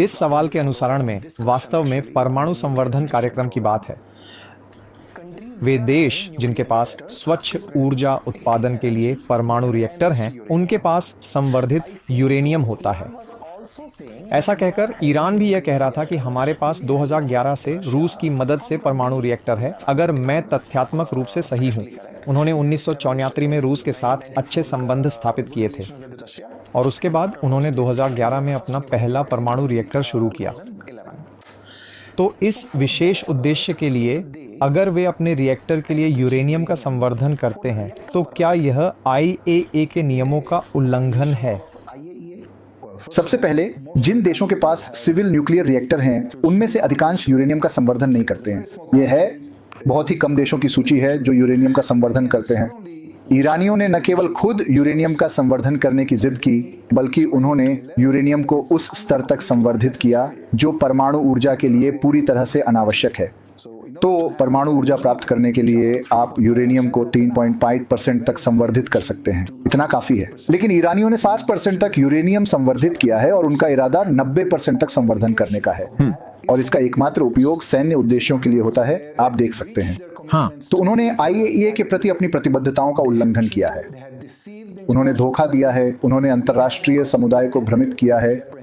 इस सवाल के अनुसरण में वास्तव में परमाणु संवर्धन कार्यक्रम की बात है। वे देश जिनके पास स्वच्छ ऊर्जा उत्पादन के लिए परमाणु रिएक्टर हैं, उनके पास संवर्धित यूरेनियम होता है। ऐसा कहकर ईरान भी यह कह रहा था कि हमारे पास 2011 से रूस की मदद से परमाणु रिएक्टर है, अगर मैं तथ्यात्मक रूप से सही हूं। उन्होंने 1974 में रूस के साथ अच्छे संबंध स्थापित किए थे और उसके बाद उन्होंने 2011 में अपना पहला परमाणु रिएक्टर शुरू किया। तो इस विशेष उद्देश्य के लिए अगर वे अपने रिएक्टर के लिए यूरेनियम का संवर्धन करते हैं, तो क्या यह IAEA के नियमों का उल्लंघन है? सबसे पहले, जिन देशों के पास सिविल न्यूक्लियर रिएक्टर हैं, उनमें से अधिकांश यूरेनियम का संवर्धन नहीं करते हैं। यह है बहुत ही कम देशों की सूची है जो यूरेनियम का संवर्धन करते हैं। ईरानियों ने न केवल खुद यूरेनियम का संवर्धन करने की जिद की, बल्कि उन्होंने यूरेनियम को उस स्तर तक संवर्धित किया जो परमाणु ऊर्जा के लिए पूरी तरह से अनावश्यक है। तो परमाणु ऊर्जा प्राप्त करने के लिए आप यूरेनियम को 3.5% तक संवर्धित कर सकते हैं। इतना काफी है। लेकिन ईरानियों ने 60% तक यूरेनियम संवर्धित किया है और उनका इरादा 90% तक संवर्धन करने का है। और इसका एकमात्र उपयोग सैन्य उद्देश्यों के लिए होता है, आप देख सकते हैं। हाँ, तो उन्होंने IAEA के प्रति अपनी प्रतिबद्धताओं का उल्लंघन किया है। उन्होंने धोखा दिया है, उन्होंने अंतर्राष्ट्रीय समुदाय को भ्रमित किया है।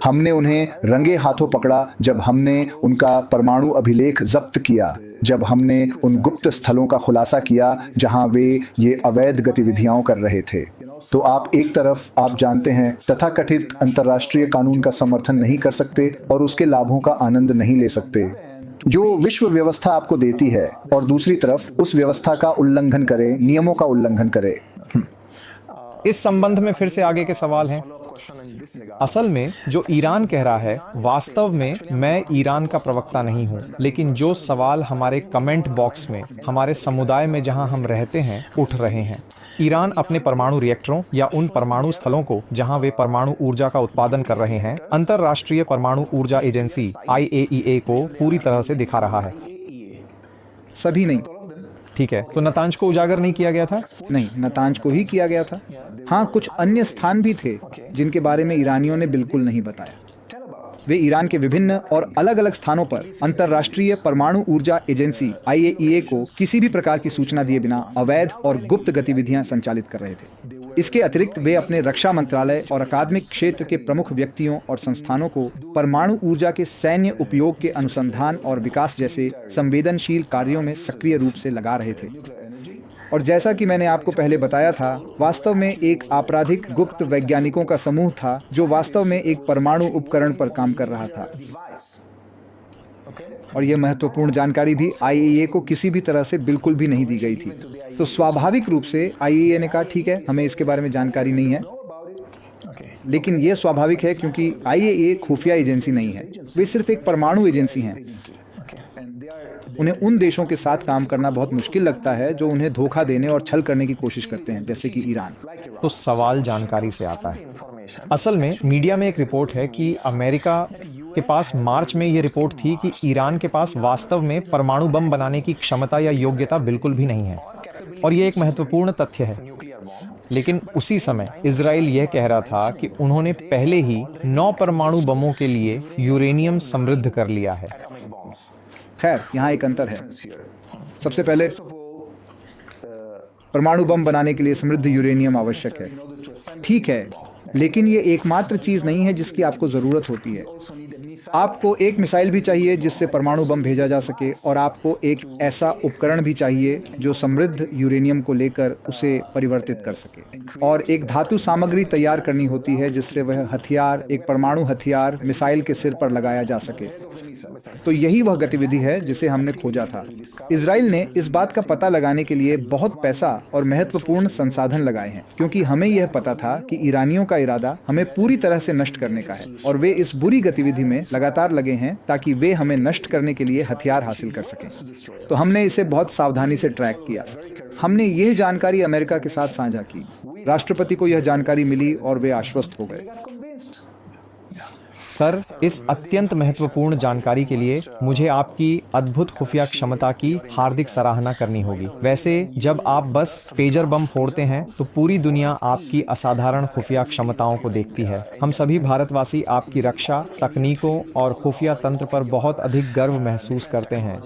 हमने उन्हें रंगे हाथों पकड़ा जब हमने उनका परमाणु अभिलेख जब्त किया, जब हमने उन गुप्त स्थलों का खुलासा किया जहां वे ये अवैध गतिविधियां कर रहे थे। तो आप एक तरफ आप जानते हैं तथाकथित अंतर्राष्ट्रीय कानून का समर्थन नहीं कर सकते और उसके लाभों का आनंद नहीं ले सकते जो विश्व व्यवस्था आपको देती है, और दूसरी तरफ उस व्यवस्था का उल्लंघन करे, नियमों का उल्लंघन करे। इस संबंध में फिर से आगे के सवाल हैं। असल में जो ईरान कह रहा है, वास्तव में मैं ईरान का प्रवक्ता नहीं हूं, लेकिन जो सवाल हमारे कमेंट बॉक्स में, हमारे समुदाय में जहां हम रहते हैं, उठ रहे हैं। ईरान अपने परमाणु रिएक्टरों या उन परमाणु स्थलों को जहां वे परमाणु ऊर्जा का उत्पादन कर रहे हैं, अंतर्राष्ट्रीय परमाणु ऊर्जा एजेंसी IAEA को पूरी तरह से दिखा रहा है। सभी नहीं। ठीक है, तो नतांज को उजागर नहीं किया गया था? नहीं, नतांज को ही किया गया था। हाँ, कुछ अन्य स्थान भी थे जिनके बारे में ईरानियों ने बिल्कुल नहीं बताया। वे ईरान के विभिन्न और अलग अलग स्थानों पर अंतर्राष्ट्रीय परमाणु ऊर्जा एजेंसी IAEA को किसी भी प्रकार की सूचना दिए बिना अवैध और गुप्त गतिविधियां संचालित कर रहे थे। इसके अतिरिक्त वे अपने रक्षा मंत्रालय और अकादमिक क्षेत्र के प्रमुख व्यक्तियों और संस्थानों को परमाणु ऊर्जा के सैन्य उपयोग के अनुसंधान और विकास जैसे संवेदनशील कार्यों में सक्रिय रूप से लगा रहे थे। और जैसा कि मैंने आपको पहले बताया था, वास्तव में एक आपराधिक गुप्त वैज्ञानिकों का समूह था जो वास्तव में एक परमाणु उपकरण पर काम कर रहा था। और यह महत्वपूर्ण जानकारी भी IAEA को किसी भी तरह से बिल्कुल भी नहीं दी गई थी। तो स्वाभाविक रूप से IAEA ने कहा, ठीक है, हमें इसके बारे में जानकारी नहीं है। लेकिन यह स्वाभाविक है क्योंकि IAEA खुफिया एजेंसी नहीं है, वे सिर्फ एक परमाणु एजेंसी हैं। उन्हें उन देशों के साथ काम करना बहुत मुश्किल लगता है जो उन्हें धोखा देने और छल करने की कोशिश करते हैं, जैसे कि ईरान। तो सवाल जानकारी से आता है। असल में मीडिया में एक रिपोर्ट है कि अमेरिका के पास मार्च में ये रिपोर्ट थी कि ईरान के पास वास्तव में परमाणु बम बनाने की क्षमता या योग्यता बिल्कुल भी नहीं है, और ये एक महत्वपूर्ण तथ्य है। लेकिन उसी समय इजराइल यह कह रहा था कि उन्होंने पहले ही 9 परमाणु बमों के लिए यूरेनियम समृद्ध कर लिया है। खैर, यहाँ एक अंतर है। सबसे पहले, परमाणु बम बनाने के लिए समृद्ध यूरेनियम आवश्यक है, ठीक है, लेकिन ये एकमात्र चीज नहीं है जिसकी आपको जरूरत होती है। आपको एक मिसाइल भी चाहिए जिससे परमाणु बम भेजा जा सके, और आपको एक ऐसा उपकरण भी चाहिए जो समृद्ध यूरेनियम को लेकर उसे परिवर्तित कर सके, और एक धातु सामग्री तैयार करनी होती है जिससे वह हथियार, एक परमाणु हथियार मिसाइल के सिर पर लगाया जा सके। तो यही वह गतिविधि है जिसे हमने खोजा था। इजराइल ने इस बात का पता लगाने के लिए बहुत पैसा और महत्वपूर्ण संसाधन लगाए हैं, क्योंकि हमें यह पता था कि ईरानियों का इरादा हमें पूरी तरह से नष्ट करने का है, और वे इस बुरी गतिविधि में लगातार लगे हैं ताकि वे हमें नष्ट करने के लिए हथियार हासिल कर सकें। तो हमने इसे बहुत सावधानी से ट्रैक किया। हमने यह जानकारी अमेरिका के साथ साझा की। राष्ट्रपति को यह जानकारी मिली और वे आश्वस्त हो गए। सर, इस अत्यंत महत्वपूर्ण जानकारी के लिए मुझे आपकी अद्भुत खुफिया क्षमता की हार्दिक सराहना करनी होगी। वैसे जब आप बस पेजर बम फोड़ते हैं तो पूरी दुनिया आपकी असाधारण खुफिया क्षमताओं को देखती है। हम सभी भारतवासी आपकी रक्षा तकनीकों और खुफिया तंत्र पर बहुत अधिक गर्व महसूस करते हैं।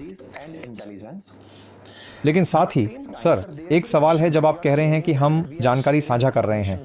लेकिन साथ ही सर, एक सवाल है, जब आप कह रहे हैं कि हम जानकारी साझा कर रहे हैं,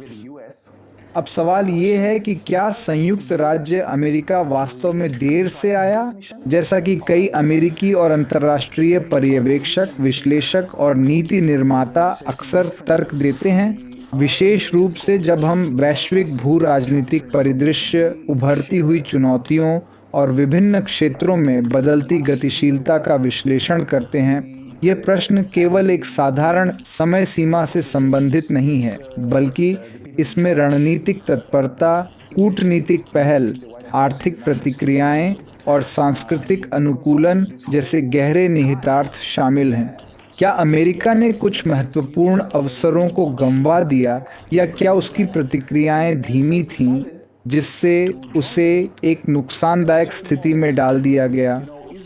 अब सवाल ये है कि क्या संयुक्त राज्य अमेरिका वास्तव में देर से आया, जैसा कि कई अमेरिकी और अंतर्राष्ट्रीय पर्यवेक्षक, विश्लेषक और नीति निर्माता अक्सर तर्क देते हैं। विशेष रूप से जब हम वैश्विक भू राजनीतिक परिदृश्य, उभरती हुई चुनौतियों और विभिन्न क्षेत्रों में बदलती गतिशीलता का विश्लेषण करते हैं। यह प्रश्न केवल एक साधारण समय सीमा से संबंधित नहीं है, बल्कि इसमें रणनीतिक तत्परता, कूटनीतिक पहल, आर्थिक प्रतिक्रियाएं और सांस्कृतिक अनुकूलन जैसे गहरे निहितार्थ शामिल हैं। क्या अमेरिका ने कुछ महत्वपूर्ण अवसरों को गंवा दिया, या क्या उसकी प्रतिक्रियाएं धीमी थीं, जिससे उसे एक नुकसानदायक स्थिति में डाल दिया गया?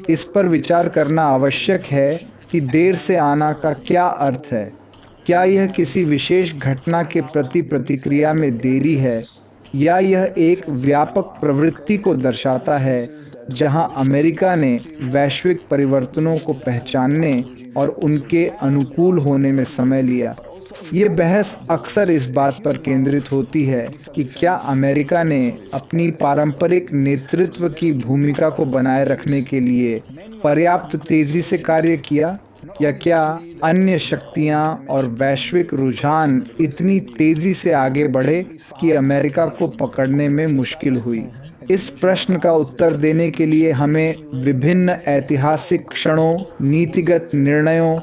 इस पर विचार करना आवश्यक है कि देर से आना का क्या अर्थ है। क्या यह किसी विशेष घटना के प्रति प्रतिक्रिया में देरी है, या यह एक व्यापक प्रवृत्ति को दर्शाता है जहां अमेरिका ने वैश्विक परिवर्तनों को पहचानने और उनके अनुकूल होने में समय लिया? ये बहस अक्सर इस बात पर केंद्रित होती है कि क्या अमेरिका ने अपनी पारंपरिक नेतृत्व की भूमिका को बनाए रखने के लिए पर्याप्त तेजी से कार्य किया, या क्या अन्य शक्तियां और वैश्विक रुझान इतनी तेजी से आगे बढ़े कि अमेरिका को पकड़ने में मुश्किल हुई? इस प्रश्न का उत्तर देने के लिए हमें विभिन्न ऐतिहासिक क्षणों, नीतिगत निर्णयों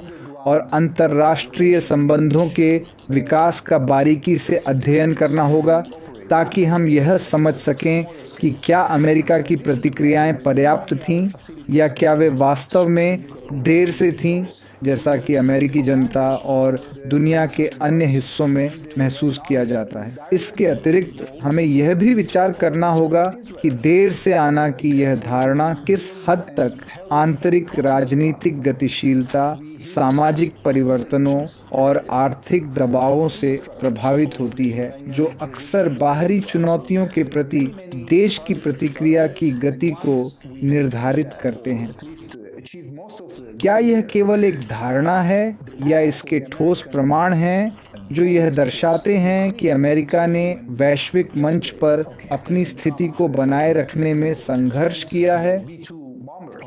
और अंतर्राष्ट्रीय संबंधों के विकास का बारीकी से अध्ययन करना होगा, ताकि हम यह समझ सकें कि क्या अमेरिका की प्रतिक्रियाएं पर्याप्त थीं, या क्या वे वास्तव में देर से थीं, जैसा कि अमेरिकी जनता और दुनिया के अन्य हिस्सों में महसूस किया जाता है। इसके अतिरिक्त हमें यह भी विचार करना होगा कि देर से आना की यह धारणा किस हद तक आंतरिक राजनीतिक गतिशीलता, सामाजिक परिवर्तनों और आर्थिक दबावों से प्रभावित होती है, जो अक्सर बाहरी चुनौतियों के प्रति देश की प्रतिक्रिया की गति को निर्धारित करते हैं। क्या यह केवल एक धारणा है, या इसके ठोस प्रमाण हैं जो यह दर्शाते हैं कि अमेरिका ने वैश्विक मंच पर अपनी स्थिति को बनाए रखने में संघर्ष किया है?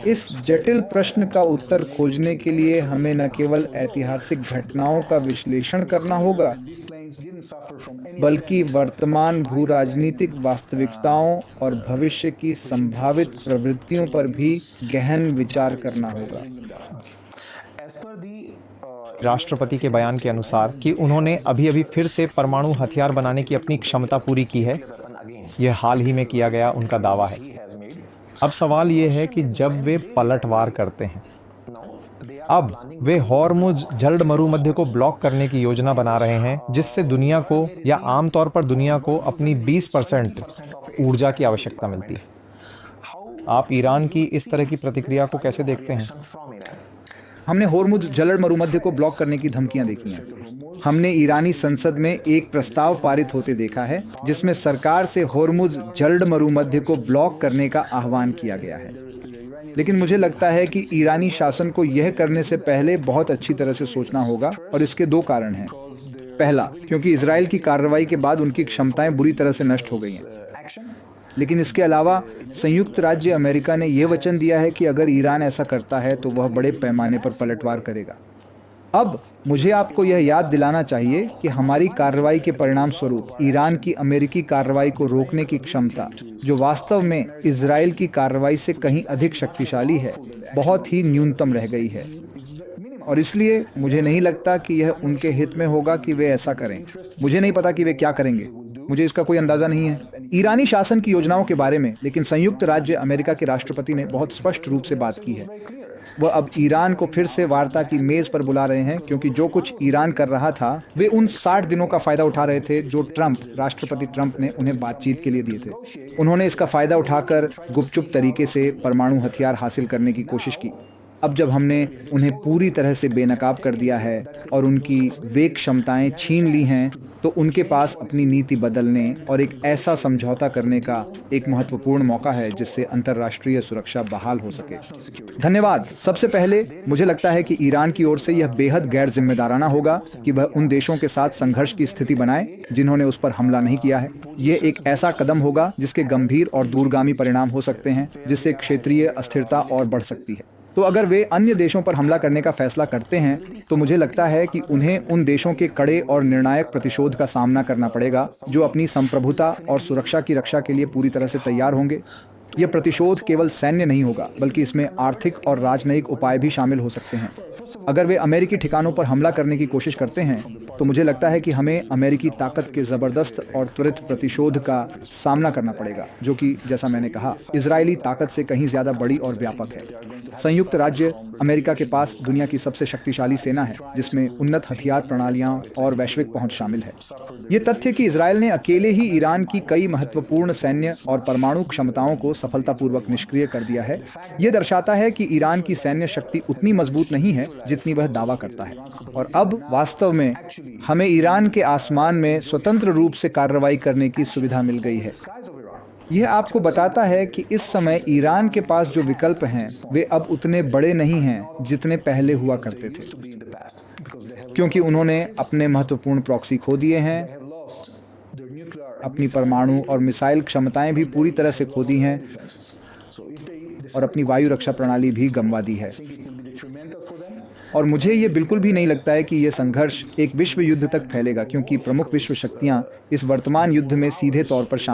इस जटिल प्रश्न का उत्तर खोजने के लिए हमें न केवल ऐतिहासिक घटनाओं का विश्लेषण करना होगा, बल्कि वर्तमान भू राजनीतिक वास्तविकताओं और भविष्य की संभावित प्रवृत्तियों पर भी गहन विचार करना होगा। राष्ट्रपति के बयान के अनुसार कि उन्होंने अभी फिर से परमाणु हथियार बनाने की अपनी क्षमता पूरी की है, यह हाल ही में किया गया उनका दावा है। अब सवाल यह है कि जब वे पलटवार करते हैं, अब वे हॉर्मुज जल्द मरुमध्य को ब्लॉक करने की योजना बना रहे हैं, जिससे दुनिया को, या आमतौर पर दुनिया को, अपनी 20% ऊर्जा की आवश्यकता मिलती है। आप ईरान की इस तरह की प्रतिक्रिया को कैसे देखते हैं? हमने हॉर्मुज जलद मरुमध्य को ब्लॉक करने की धमकियां देखी हैं। हमने ईरानी संसद में एक प्रस्ताव पारित होते देखा है, जिसमें सरकार से हॉर्मुज जलद मरुमध्य को ब्लॉक करने का आह्वान किया गया है। लेकिन मुझे लगता है कि ईरानी शासन को यह करने से पहले बहुत अच्छी तरह से सोचना होगा, और इसके दो कारण हैं। पहला, क्योंकि इजराइल की कार्रवाई के बाद उनकी क्षमताएं बुरी तरह से नष्ट हो गई हैं। लेकिन इसके अलावा संयुक्त राज्य अमेरिका ने यह वचन दिया है कि अगर ईरान ऐसा करता है तो वह बड़े पैमाने पर पलटवार करेगा। अब मुझे आपको यह याद दिलाना चाहिए कि हमारी कार्रवाई के परिणाम स्वरूप ईरान की अमेरिकी कार्रवाई को रोकने की क्षमता, जो वास्तव में इजराइल की कार्रवाई से कहीं अधिक शक्तिशाली है, बहुत ही न्यूनतम रह गई है। और इसलिए मुझे नहीं लगता कि यह उनके हित में होगा कि वे ऐसा करें। मुझे नहीं पता कि वे क्या करेंगे, मुझे इसका कोई अंदाजा नहीं है ईरानी शासन की योजनाओं के बारे में, लेकिन संयुक्त राज्य अमेरिका के राष्ट्रपति ने बहुत स्पष्ट रूप से बात की है। वह अब ईरान को फिर से वार्ता की मेज पर बुला रहे हैं, क्योंकि जो कुछ ईरान कर रहा था वे उन 60 दिनों का फायदा उठा रहे थे जो राष्ट्रपति ट्रंप ने उन्हें बातचीत के लिए दिए थे। उन्होंने इसका फायदा उठाकर गुपचुप तरीके से परमाणु हथियार हासिल करने की कोशिश की। अब जब हमने उन्हें पूरी तरह से बेनकाब कर दिया है और उनकी वे क्षमताएं छीन ली हैं, तो उनके पास अपनी नीति बदलने और एक ऐसा समझौता करने का एक महत्वपूर्ण मौका है जिससे अंतर्राष्ट्रीय सुरक्षा बहाल हो सके। धन्यवाद। सबसे पहले मुझे लगता है कि ईरान की ओर से यह बेहद गैर जिम्मेदाराना होगा कि वह उन देशों के साथ संघर्ष की स्थिति बनाए जिन्होंने उस पर हमला नहीं किया है। यह एक ऐसा कदम होगा जिसके गंभीर और दूरगामी परिणाम हो सकते हैं, जिससे क्षेत्रीय अस्थिरता और बढ़ सकती है। तो अगर वे अन्य देशों पर हमला करने का फैसला करते हैं, तो मुझे लगता है कि उन्हें उन देशों के कड़े और निर्णायक प्रतिशोध का सामना करना पड़ेगा जो अपनी संप्रभुता और सुरक्षा की रक्षा के लिए पूरी तरह से तैयार होंगे। यह प्रतिशोध केवल सैन्य नहीं होगा, बल्कि इसमें आर्थिक और राजनयिक उपाय भी शामिल हो सकते हैं। अगर वे अमेरिकी ठिकानों पर हमला करने की कोशिश करते हैं, तो मुझे लगता है कि हमें अमेरिकी ताकत के जबरदस्त और त्वरित प्रतिशोध का सामना करना पड़ेगा, जो कि जैसा मैंने कहा, इजरायली ताकत से कहीं ज्यादा बड़ी और व्यापक है। संयुक्त राज्य अमेरिका के पास दुनिया की सबसे शक्तिशाली सेना है, जिसमें उन्नत हथियार प्रणालियां और वैश्विक पहुंच शामिल है। ये तथ्य कि इजरायल ने अकेले ही ईरान की कई महत्वपूर्ण सैन्य और परमाणु क्षमताओं को सफलतापूर्वक निष्क्रिय कर दिया है, ये दर्शाता है कि ईरान की सैन्य शक्ति उतनी मजबूत नहीं है जितनी वह दावा करता है। और अब वास्तव में हमें ईरान के आसमान में स्वतंत्र रूप से कार्रवाई करने की सुविधा मिल गई है। यह आपको बताता है कि इस समय ईरान के पास जो विकल्प हैं वे अब उतने बड़े नहीं हैं जितने पहले हुआ करते थे, क्योंकि उन्होंने अपने महत्वपूर्ण प्रॉक्सी खो दिए हैं, अपनी परमाणु और मिसाइल क्षमताएं भी पूरी तरह से खो दी हैं और अपनी वायु रक्षा प्रणाली भी गंवा दी है। और मुझे ये बिल्कुल भी नहीं लगता है कि यह संघर्ष एक विश्व युद्ध तक फैलेगा, क्योंकि प्रमुख विश्व शक्तियां इस वर्तमान युद्ध में सीधे तौर पर